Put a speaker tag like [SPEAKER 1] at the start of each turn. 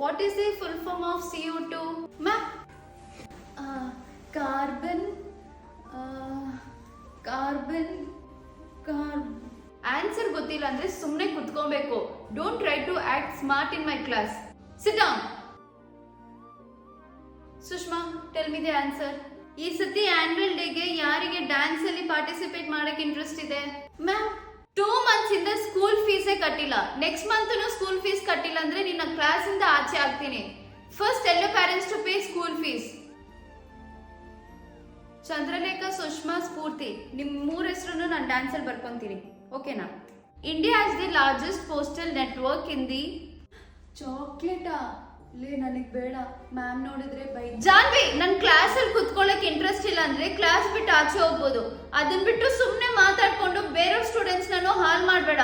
[SPEAKER 1] What is the full form of CO2? Ma'am? Carbon. Answer ಗೊತ್ತಿಲ್ಲ ಅಂದ್ರೆ ಸುಮ್ಮನೆ ಕುತ್ಕೋಬೇಕು. Don't try to act smart in my class. Sit down. Sushma, tell me the answer. ಈ ಸತಿ annual ಡೇಗೆ ಯಾರಿಗೆ dance ಅಲ್ಲಿ participate ಮಾಡಕ್ಕೆ ಇಂಟ್ರೆಸ್ಟ್ ಇದೆ? ಮ್ಯಾಮ್, 2 months ಇಂದ ಸ್ಕೂಲ್ ಫೀಸೇ ಕಟ್ಟಿಲ್ಲ. ನೆಕ್ಸ್ಟ್ ಮಂತ್ ಸ್ಕೂಲ್ ಫೀಸ್ ಕಟ್ಟಿಲ್ಲ ಅಂದ್ರೆ ನಿನ್ನ ಕ್ಲಾಸ್ ಇಂದ ಆಚೆ ಆಗ್ತೀನಿ. First tell your parents to pay school fees. Chandralekha, Sushma, Spoorthi, ನಿಮ್ 3 ಹೆಸರನ್ನು ನಾನು ಡ್ಯಾನ್ಸ್ ಅಲ್ಲಿ ಬರ್ಕೊಂತೀನಿ. ಓಕೆನಾ? India is the largest postal network in the ಚಾಕ್ಲೇಟಾ? ಲೇ, ನನಗ್ ಬೇಡ, ಮ್ಯಾಮ್ ನೋಡಿದ್ರೆ ಬೈ. ಜಾನ್ವಿ, ನನ್ ಕ್ಲಾಸ್ ಅಲ್ಲಿ ಕುತ್ಕೊಳ್ಳಕ್ ಇಂಟ್ರೆಸ್ಟ್ ಇಲ್ಲ ಅಂದ್ರೆ ಕ್ಲಾಸ್ ಬಿಟ್ಟು ಆಚೆ ಹೋಗ್ಬೋದು. ಅದನ್ ಬಿಟ್ಟು ಸುಮ್ನೆ ಮಾತಾಡ್ಕೊಂಡು ಬೇರೆ ಸ್ಟೂಡೆಂಟ್ಸ್ ನಾನು ಹಾಲ್ ಮಾಡ್ಬೇಡ.